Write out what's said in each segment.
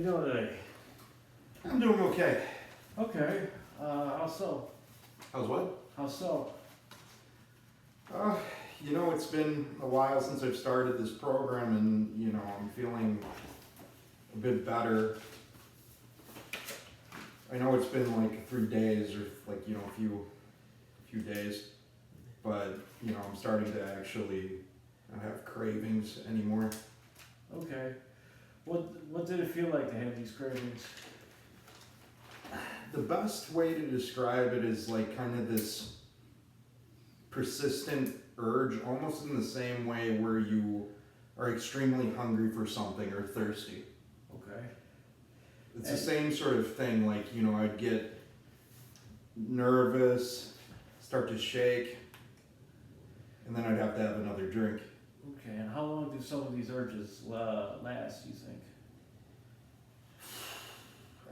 doing today? I'm doing okay. Okay. How so? How's what? How so? Uh, it's been a while since I've started this program and, I'm feeling a bit better. I know it's been like 3 days or like, a few days, but, I'm starting to actually not have cravings anymore. Okay. What did it feel like to have these cravings? The best way to describe it is like kind of this persistent urge, almost in the same way where you are extremely hungry for something or thirsty. Okay. It's the same sort of thing, like, I'd get nervous, start to shake, and then I'd have to have another drink. Okay. And how long do some of these urges last? You think?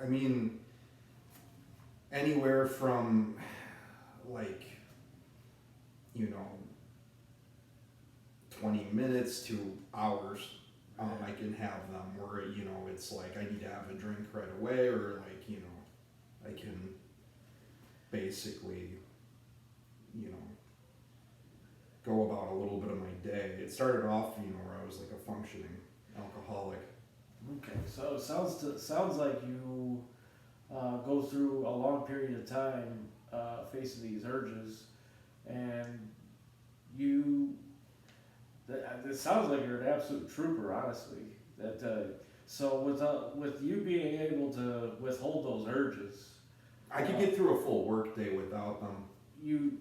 I mean, anywhere from like, 20 minutes to hours. I can have them where, it's like I need to have a drink right away, or like, I can basically, go about a little bit of my day. It started off, where I was like a functioning alcoholic. Okay. So it sounds like you go through a long period of time facing these urges, and you. It sounds like you're an absolute trooper, honestly. So with you being able to withhold those urges, I could get through a full work day without them. you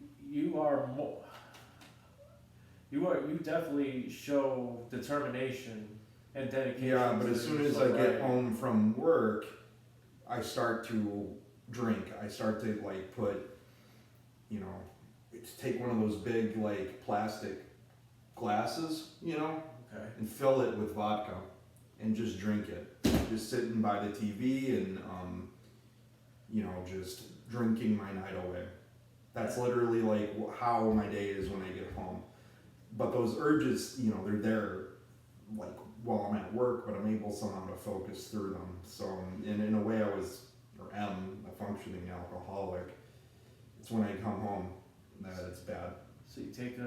definitely show determination and dedication. Yeah, but to as soon as I sobriety. get home from work, I start to drink. I start to like put, take one of those big like plastic glasses, Okay. and fill it with vodka and just drink it. Just sitting by the TV and, just drinking my night away. That's literally like how my day is when I get home. But those urges, they're there like while I'm at work, but I'm able somehow to focus through them. So in a way I was, or am, a functioning alcoholic. It's when I come home that it's bad. So you take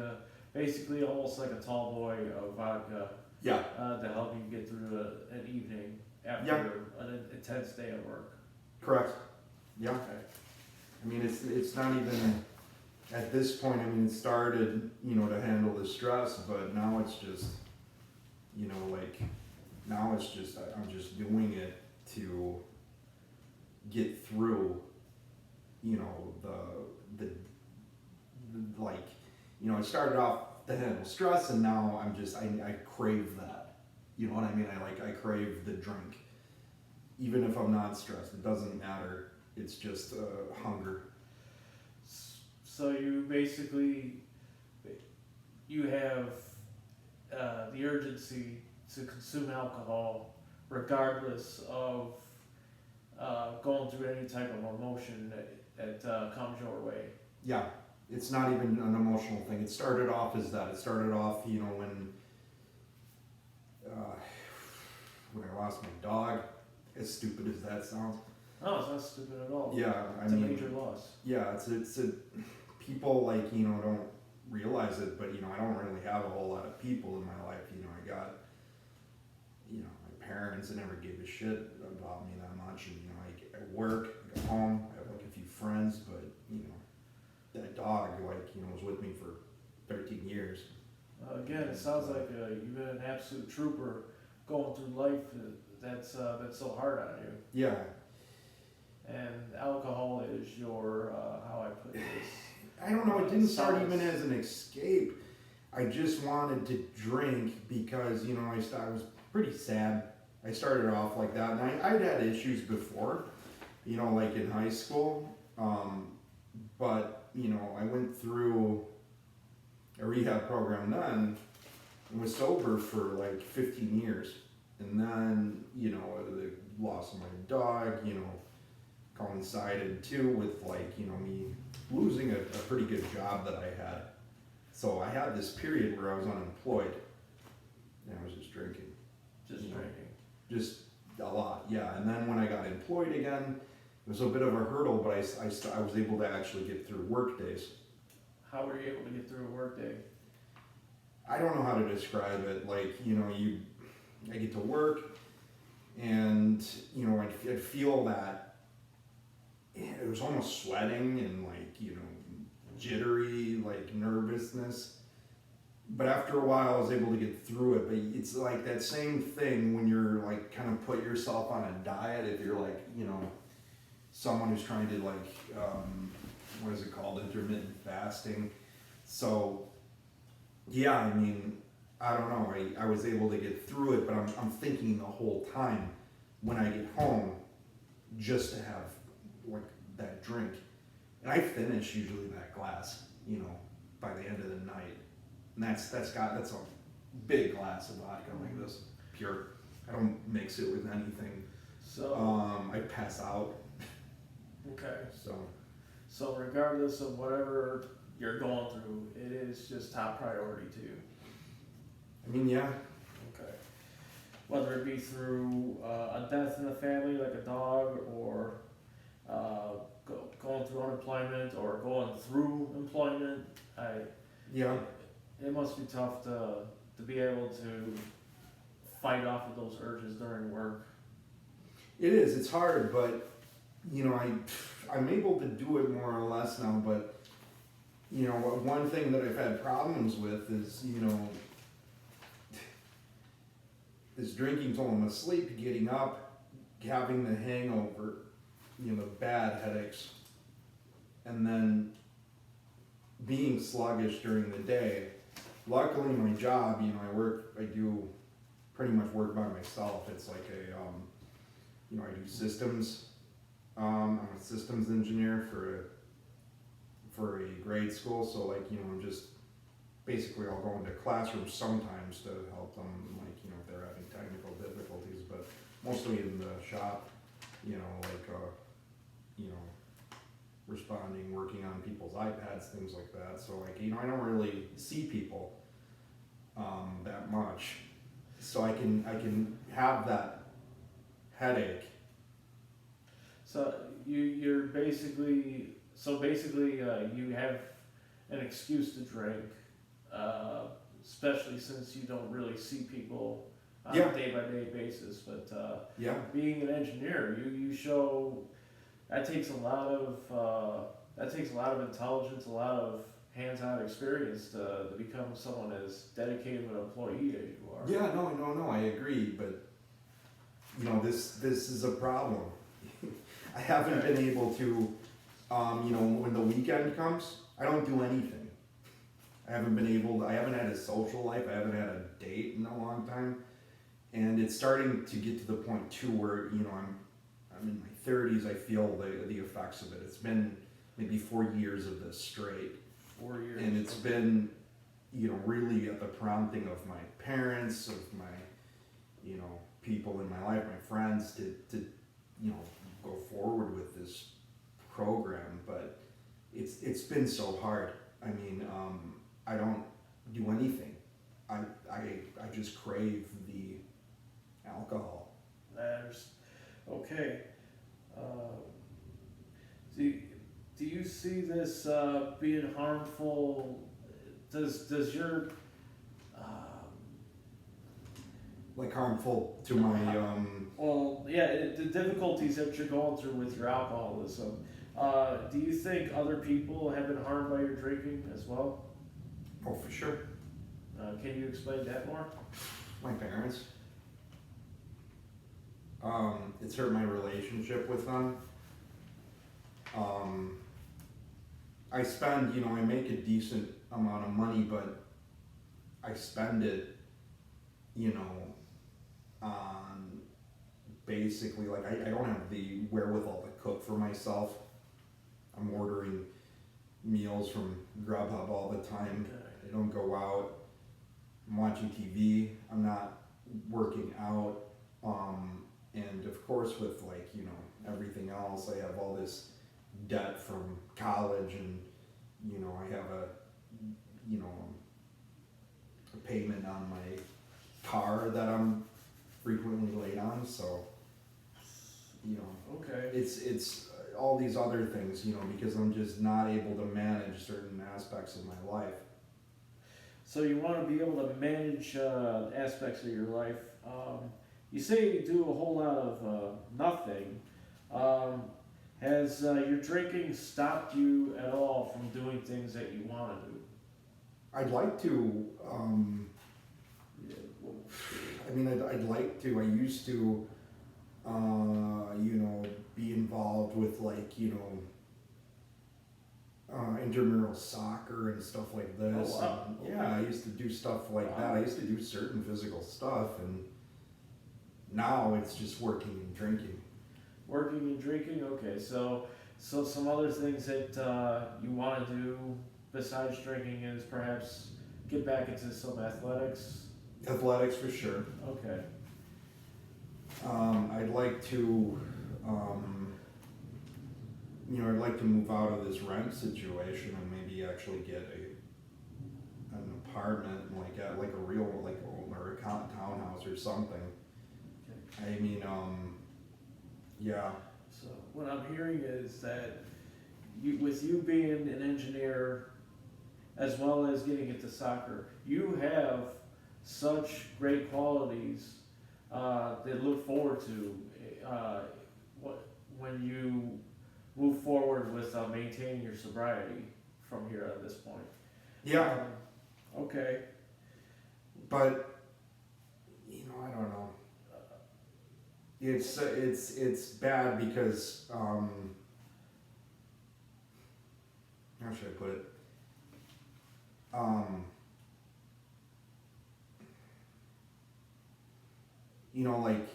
basically almost like a tall boy of vodka Yeah, to help you get through an evening after Yeah. an intense day at work. correct. Yeah. Okay. I mean, it's not even, at this point, I mean, it started, to handle the stress, but now it's just, now it's just, I'm just doing it to get through, the like, it started off to handle stress, and now I crave that. You know what I mean? I crave the drink. Even if I'm not stressed, it doesn't matter. It's just hunger. So you basically you have the urgency to consume alcohol regardless of going through any type of emotion that comes your way. Yeah, it's not even an emotional thing. It started off as that. It started off, when I lost my dog. As stupid as that sounds. No, it's not stupid at all. Yeah, It's a major loss. Yeah, it's a people like don't realize it, but I don't really have a whole lot of people in my life. I got my parents that never gave a shit about me that much, and I work, I go home, I have like a few friends, but that dog was with me for 13 years. Again, it sounds like you've been an absolute trooper going through life that's so hard on you. Yeah. And alcohol is your how I put this. I don't know, it didn't start Solace. even as an escape. I just wanted to drink because, I was pretty sad. I started off like that, and I'd had issues before, like in high school. But, I went through a rehab program then and was sober for like 15 years. And then, the loss of my dog, coincided too with like, me losing a pretty good job that I had. So I had this period where I was unemployed and I was just drinking. Just drinking. Just a lot, yeah. And employed again, it was a bit of a hurdle, but I was able to actually get through work days. How were you able to get through a work day? I don't know how to describe it. Like, I get to work, and I'd feel that it was almost sweating and like jittery, like nervousness. But after a while, I was able to get through it. But it's like that same thing when you're like kind of put yourself on a diet. If you're like someone who's trying to like what is it called, intermittent fasting. So yeah, I mean, I don't know. I was able to get through it, but I'm thinking the whole time when I get home just to have like that drink. And I finish usually that glass, by the end of the night. And that's a big glass of vodka like this, pure. I don't mix it with anything. So I pass out. okay. So So regardless of whatever you're going through, it is just top priority to you. I mean, yeah. Okay. Whether it be through a death in the family, like a dog, or going through unemployment, or going through employment, Yeah. it must be tough to be able to fight off of those urges during work. It is. It's hard, but I'm able to do it more or less now. But one thing that I've had problems with is drinking till I'm asleep, getting up, having the hangover, bad headaches, and then being sluggish during the day. Luckily, my job, I do pretty much work by myself. It's like I do systems. I'm a systems engineer for a grade school, so I'm just basically I'll go into classrooms sometimes to help them, if they're having technical difficulties, but mostly in the shop, responding, working on people's iPads, things like that. So I don't really see people that much, so I can have that headache. So you're basically you have an excuse to drink, especially since you don't really see people on Yeah. a day-by-day basis. But Yeah. being an engineer, you show that takes a lot of intelligence, a lot of hands-on experience to become someone as dedicated an employee as you are. Yeah, no, I agree, but this is a problem. I haven't been able to, when the weekend comes, I don't do anything. I haven't had a social life, I haven't had a date in a long time, and it's starting to get to the point too where, I'm in my 30s, I feel the effects of it. It's been maybe 4 years of this straight. 4 years. And it's been, really at the prompting of my parents, of my, people in my life, my friends, to go forward with this program. But it's been so hard. I mean, I don't do anything. I just crave the alcohol. Okay. Do you see this being harmful? Does your Like harmful to my the difficulties that you're going through with your alcoholism? Do you think other people have been harmed by your drinking as well? oh, for sure. Can you explain that more? My parents. It's hurt my relationship with them. I spend, I make a decent amount of money, but I spend it, on basically, like, I don't have the wherewithal to cook for myself. I'm ordering meals from Grubhub all the time. I don't go out. I'm watching TV. I'm not working out. And of course, with everything else, I have all this debt from college, and I have a payment on my car that I'm frequently late on. So you know, Okay. it's all these other things, you know, because I'm just not able to manage certain aspects of my life. So you want to be able to manage aspects of your life. You say you do a whole lot of nothing. Um, has your drinking stopped you at all from doing things that you want to do? I'd like to, Yeah, well, I mean, I'd like to. I used to, you know, be involved with like, you know, intramural soccer and stuff like this. Oh, wow. And, yeah, I used to do stuff like that. I used to do certain physical stuff, and now it's just working and drinking. working and drinking. Okay, so some other things that you want to do besides drinking is perhaps get back into some athletics. Athletics for sure. Okay. I'd like to, um, you know, I'd like to move out of this rent situation and maybe actually get an apartment, like a real, like, or a townhouse or something. I mean, yeah. So what I'm hearing is that with you being an engineer, as well as getting into soccer, you have such great qualities that look forward to when you move forward with maintaining your sobriety from here at this point. Yeah, Okay. but, you know, I don't know. It's bad because, how should I put it? You know, like,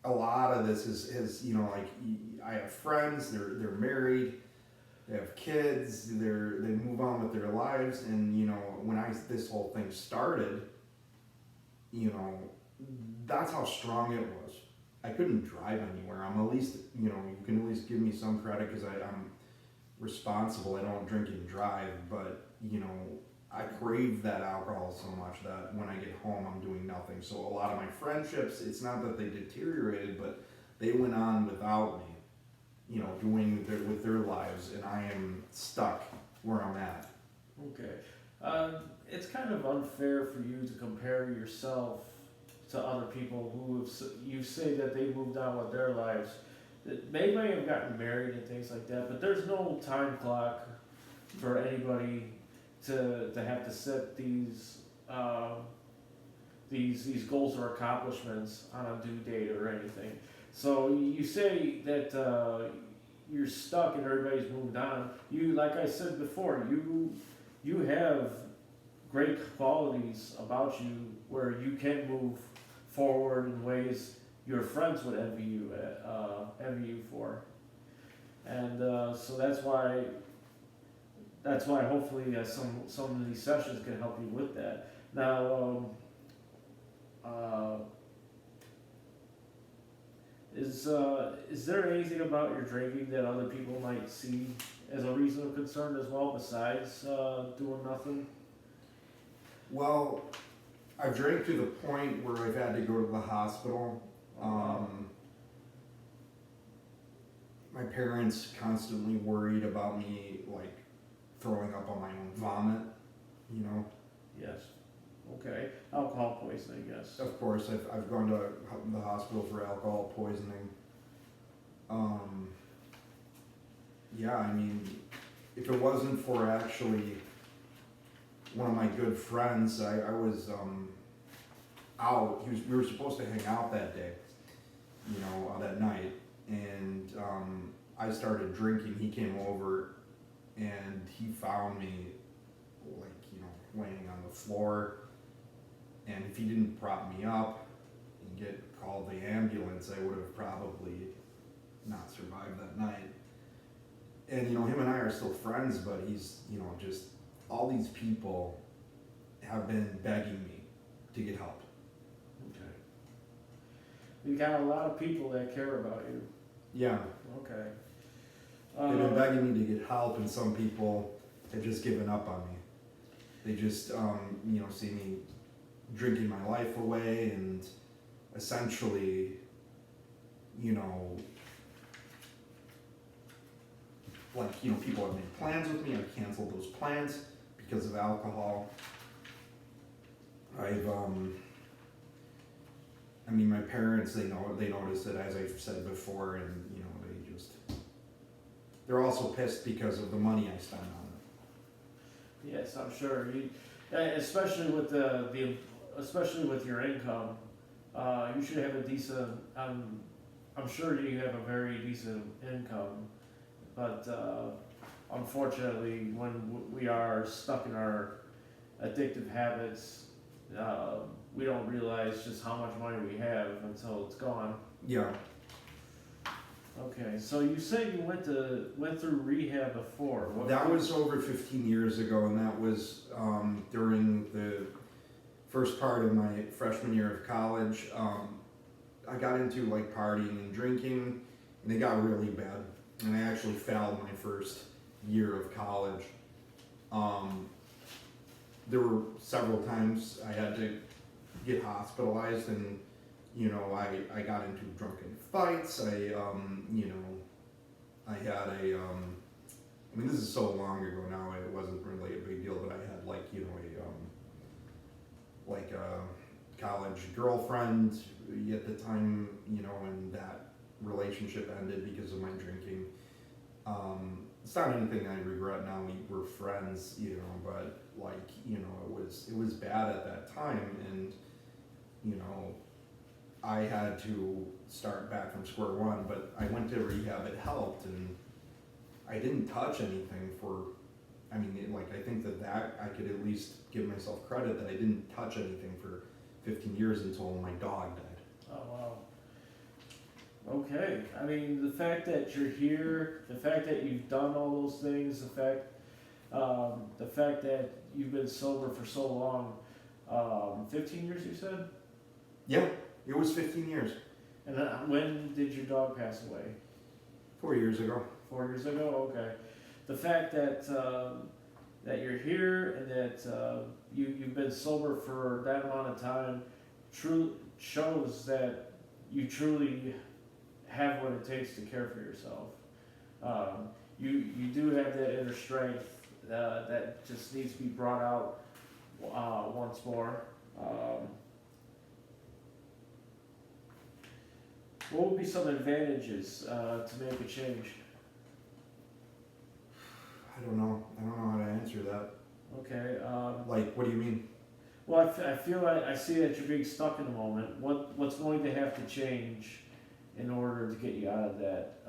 a lot of this is you know, like, I have friends, they're married, they have kids, they move on with their lives, and, you know, when this whole thing started, you know, that's how strong it was. I couldn't drive anywhere. I'm at least, you know, you can at least give me some credit because I'm responsible. I don't drink and drive, but, you know, I crave that alcohol so much that when I get home, I'm doing nothing. So a lot of my friendships, it's not that they deteriorated, but they went on without me, you know, with their lives, and I am stuck where I'm at. Okay. It's kind of unfair for you to compare yourself to other people who you say that they moved on with their lives. They may have gotten married and things like that, but there's no time clock for anybody to have to set these goals or accomplishments on a due date or anything. So you say that you're stuck and everybody's moved on. You, like I said before, you have great qualities about you where you can move forward in ways your friends would envy you for, and so that's why hopefully some of these sessions can help you with that. Now, is there anything about your drinking that other people might see as a reason of concern as well, besides doing nothing? Well, I've drank to the point where I've had to go to the hospital. My parents constantly worried about me, like, throwing up on my own vomit, you know. Yes. Okay. Alcohol poisoning, yes. Of course, I've gone to the hospital for alcohol poisoning. Yeah, I mean, if it wasn't for actually one of my good friends, I was out. We were supposed to hang out that day, you know, that night, and I started drinking. He came over, and he found me, like, you know, laying on the floor. And if he didn't prop me up and called the ambulance, I would have probably not survived that night. And, you know, him and I are still friends, but he's, you know, just all these people have been begging me to get help. Okay. You got a lot of people that care about you. Yeah. Okay. They've been begging me to get help, and some people have just given up on me. They just, see me drinking my life away, and essentially, you know, like, you know, people have made plans with me, I've canceled those plans because of alcohol. I mean, my parents, they notice it, as I've said before, and, you know, they're also pissed because of the money I spend on it. Yes, I'm sure. Especially with especially with your income, you should have a decent. I'm sure you have a very decent income, but unfortunately, when we are stuck in our addictive habits, we don't realize just how much money we have until it's gone. Yeah. Okay, so you said you went through rehab before. That was over 15 years ago, and that was during the first part of my freshman year of college. I got into like partying and drinking, and it got really bad. And I actually failed my first year of college. There were several times I had to get hospitalized, and you know, I got into drunken fights. You know, I had I mean, this is so long ago now, it wasn't really a big deal, but I had like, you know, like a college girlfriend at the time, you know, and that relationship ended because of my drinking. It's not anything I regret now, we were friends, you know, but like, you know, it was bad at that time, and, you know, I had to start back from square one, but I went to rehab, it helped, and I didn't touch anything for, I mean, like, I think that I could at least give myself credit that I didn't touch anything for 15 years until my dog died. Oh, wow. Okay, I mean, the fact that you're here, the fact that you've done all those things, the fact that you've been sober for so long, 15 years you said? Yeah, it was 15 years. And when did your dog pass away? 4 years ago. 4 years ago. Okay. The fact that that you're here and that you've been sober for that amount of time, shows that you truly have what it takes to care for yourself. You do have that inner strength that just needs to be brought out once more. What would be some advantages to make a change? I don't know how to answer that. Okay. Like, what do you mean? Well, I feel like I see that you're being stuck in the moment. What's going to have to change in order to get you out of that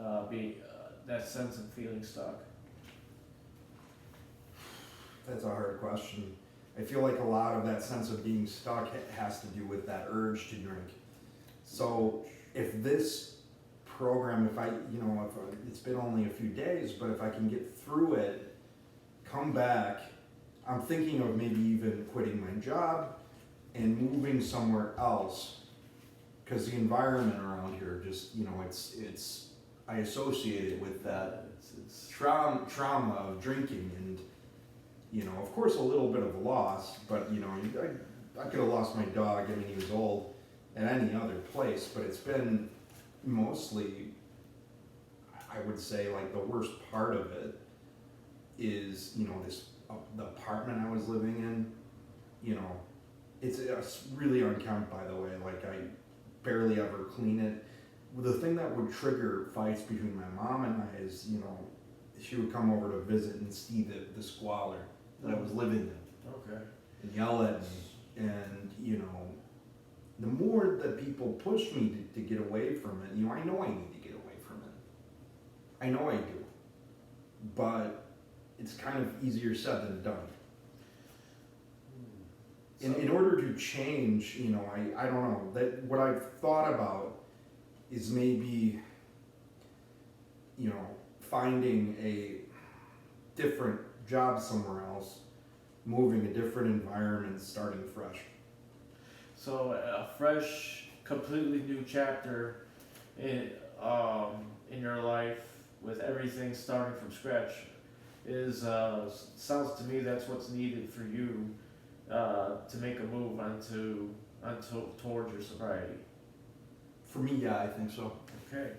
that sense of feeling stuck? That's a hard question. I feel like a lot of that sense of being stuck has to do with that urge to drink. So if this program, it's been only a few days, but if I can get through it, come back, I'm thinking of maybe even quitting my job and moving somewhere else, because the environment around here just, it's I associate it with that It's trauma of drinking, and of course a little bit of loss, but I could have lost my dog. I mean, he was old, at any other place, but it's been mostly, I would say, like, the worst part of it is the apartment I was living in. It's really unkempt, by the way. Like, I barely ever clean it. The thing that would trigger fights between my mom and I is, she would come over to visit and see the squalor that I was living in. okay. And yell at me. And, the more that people push me to get away from it, I know I need to get away from it. I know I do. But it's kind of easier said than done. In order to change, I don't know, that what I've thought about is maybe, finding a different job somewhere else, moving a different environment, starting fresh. So a fresh, completely new chapter in your life, with everything starting from scratch, is sounds to me that's what's needed for you to make a move towards your sobriety. For me, yeah, I think so. Okay.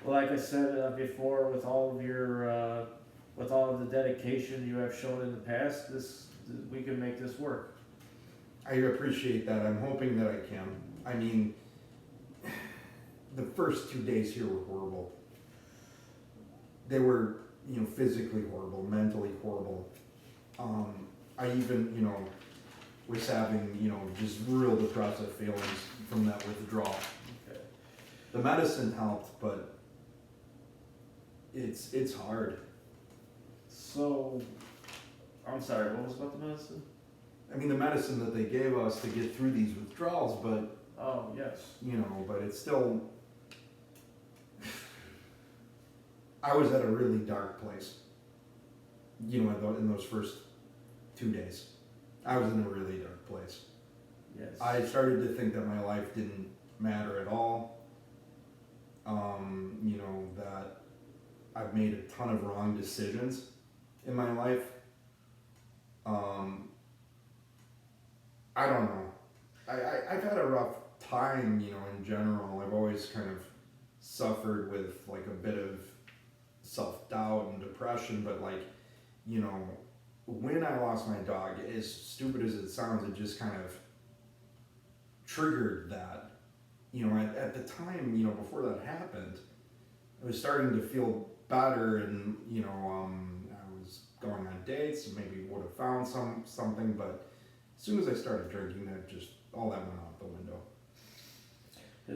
Well, like I said before, with all of your, with all of the dedication you have shown in the past, we can make this work. I appreciate that. I'm hoping that I can. I mean, the first 2 days here were horrible. They were, physically horrible, mentally horrible. I even, was having, just real depressive feelings from that withdrawal. Okay. The medicine helped, but it's hard. So, I'm sorry, what was about the medicine? I mean, the medicine that they gave us to get through these withdrawals, but Oh, yes. but it's still. I was at a really dark place. In those first 2 days, I was in a really dark place. Yes. I started to think that my life didn't matter at all. That I've made a ton of wrong decisions in my life. I don't know. I've had a rough time, in general. I've always kind of suffered with like a bit of self-doubt and depression, but when I lost my dog, as stupid as it sounds, it just kind of triggered that. At the time, before that happened, I was starting to feel better, and I was going on dates, and maybe would have found something, but as soon as I started drinking, all that went out the window.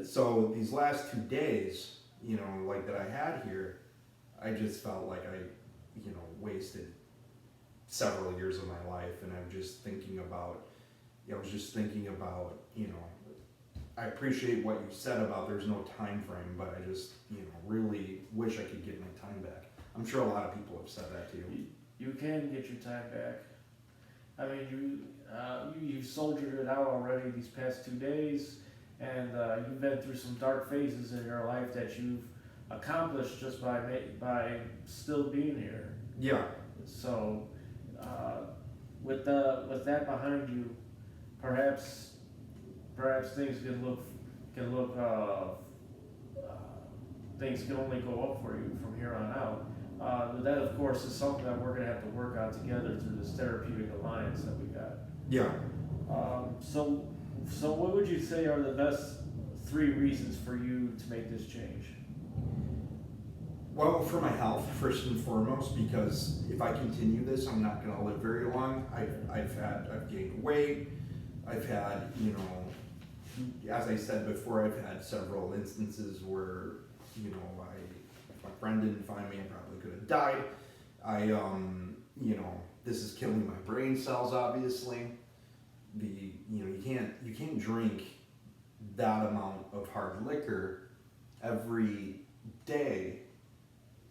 So these last 2 days, that I had here, I just felt like I, wasted several years of my life, and I was just thinking about, I appreciate what you said about there's no time frame, but I just, really wish I could get my time back. I'm sure a lot of people have said that to you. You can get your time back. I mean, you've soldiered it out already these past 2 days, and you've been through some dark phases in your life that you've accomplished just by still being here. Yeah. So, with that behind you, perhaps things things can only go up for you from here on out. That, of course, is something that we're going to have to work out together through this therapeutic alliance that we got. Yeah. So what would you say are the best 3 reasons for you to make this change? Well, for my health, first and foremost, because if I continue this, I'm not going to live very long. I've gained weight. I've had, as I said before, I've had several instances where, if my friend didn't find me, I probably could have died. This is killing my brain cells, obviously. You can't drink that amount of hard liquor every day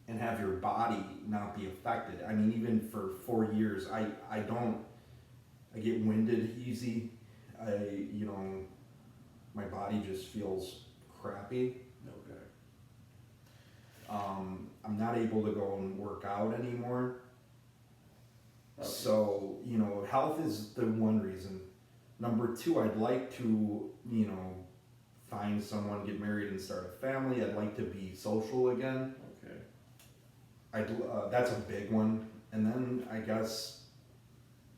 and have your body not be affected. I mean, even for 4 years, I get winded easy. My body just feels crappy. Okay. I'm not able to go and work out anymore. Okay. So, health is the one reason. Number 2, I'd like to, find someone, get married and start a family. I'd like to be social again. Okay. That's a big one. And then I guess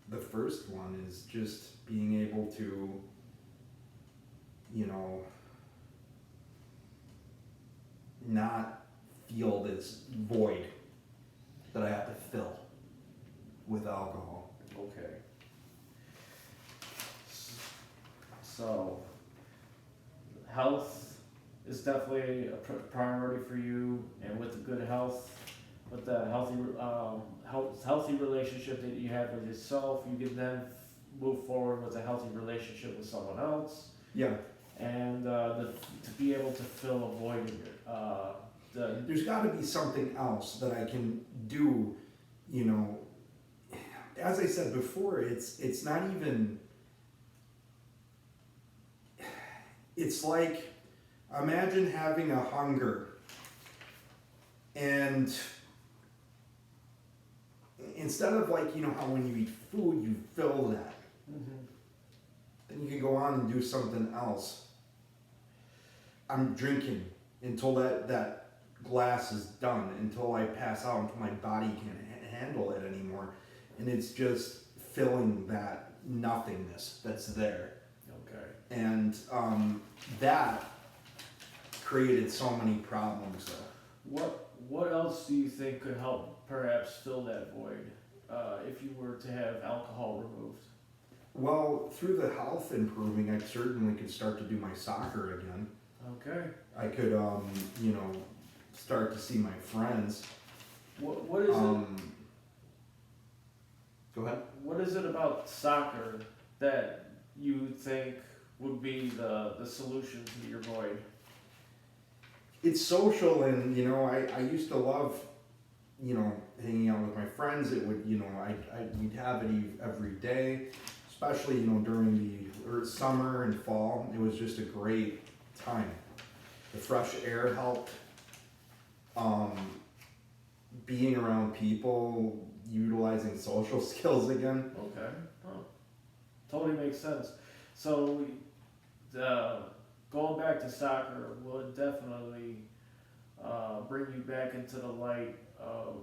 the first one is just being able to, not feel this void that I have to fill with alcohol. Okay. So, health is definitely a priority for you, and with the good health, with the healthy relationship that you have with yourself, you can then move forward with a healthy relationship with someone else, Yeah. and to be able to fill a void in your, There's got to be something else that I can do, As I said before, it's not even. It's like, imagine having a hunger, and instead of how when you eat food you fill that, then you can go on and do something else. I'm drinking until that glass is done, until I pass out, until my body can't handle it anymore, and it's just filling that nothingness that's there. Okay. And that created so many problems though. What else do you think could help perhaps fill that void if you were to have alcohol removed? Well, through the health improving, I certainly could start to do my soccer again. Okay. I could, you know, start to see my friends. What is Go ahead. what is it about soccer that you think would be the solution to your void? It's social, and you know, I used to love, you know, hanging out with my friends. It would, you know, we'd have it every day, especially, you know, during the summer and fall. It was just a great time. The fresh air helped. Being around people, utilizing social skills again. Okay. Oh, totally makes sense. So, going back to soccer would definitely bring you back into the light of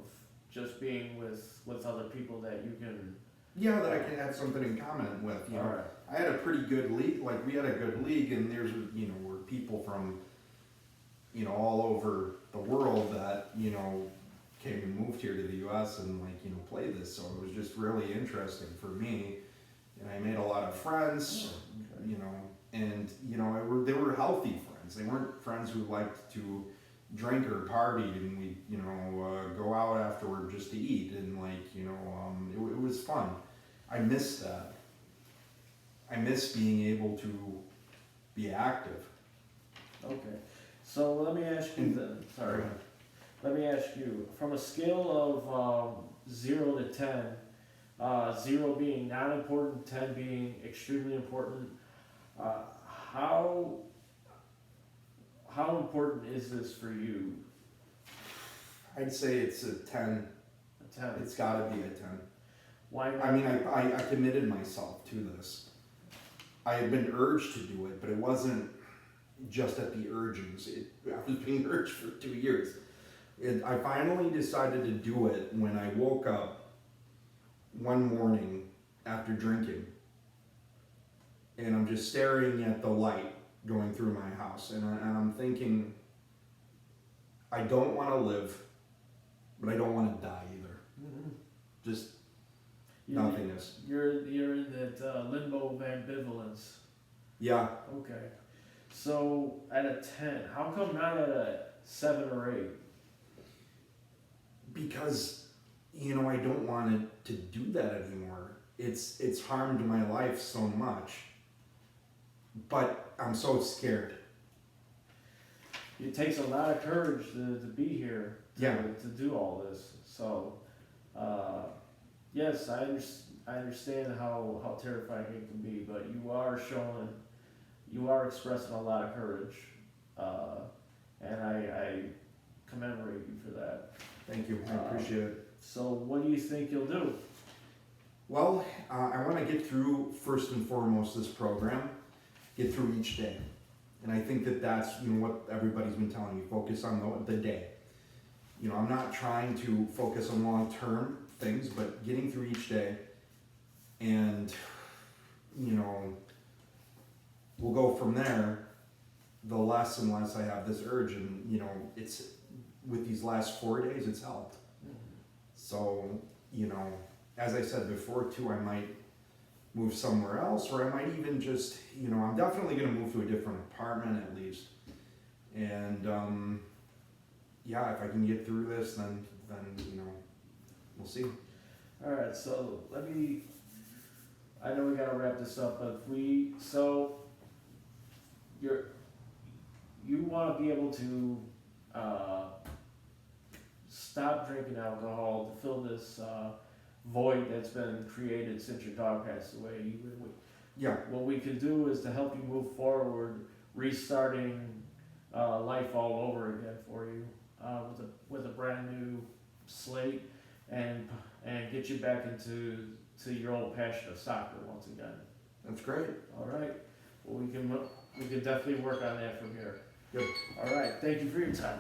just being with other people that you can. Yeah, that I can have something in common with. You know, Alright. I had a pretty good league. Like we had a good league, and there's, you know, were people from, you know, all over the world that, you know, came and moved here to the U.S. and, like, you know, played this. So it was just really interesting for me, and I made a lot of friends. Okay. You know, and you know, they were healthy friends. They weren't friends who liked to drink or party, and we, you know, go out afterward just to eat, and like, you know, it was fun. I miss that. I miss being able to be active. Okay. So let me ask you then. Sorry. Let me ask you, from a scale of 0 to 10, 0 being not important, 10 being extremely important, how important is this for you? I'd say it's a 10. A 10. It's got to be a 10. Why not? I mean, I committed myself to this. I had been urged to do it, but it wasn't just at the urgings. I was being urged for 2 years. I finally decided to do it when I woke up one morning after drinking, and I'm just staring at the light going through my house, and I'm thinking, I don't want to live, but I don't want to die either. Mhm. Just You're- nothingness. You're in that limbo of ambivalence. Yeah. Okay. So at a 10, how come not at a 7 or 8? Because, you know, I don't want it to do that anymore. It's harmed my life so much, but I'm so scared. It takes a lot of courage to be here to do all this. So, yes, I understand how terrifying it can be, but you are expressing a lot of courage, and I commemorate you for that. Thank you. I appreciate it. So, what do you think you'll do? Well, I want to get through, first and foremost, this program, get through each day. And I think that's, you know, what everybody's been telling me, focus on the day. You know, I'm not trying to focus on long-term things, but getting through each day, and, you know, we'll go from there. The less and less I have this urge, and, you know, it's, with these last 4 days, it's helped. So, you know, as I said before too, I might move somewhere else, or I might even just, you know, I'm definitely going to move to a different apartment at least. And yeah, if I can get through this, then you know, we'll see. All right. So I know we gotta wrap this up, but you want to be able to stop drinking alcohol to fill this void that's been created since your dog passed away. Yeah. What we can do is to help you move forward, restarting life all over again for you with a brand new slate, and get you back into your old passion of soccer once again. That's great. All right. Well, we can definitely work on that from here. Good. All right, thank you for your time.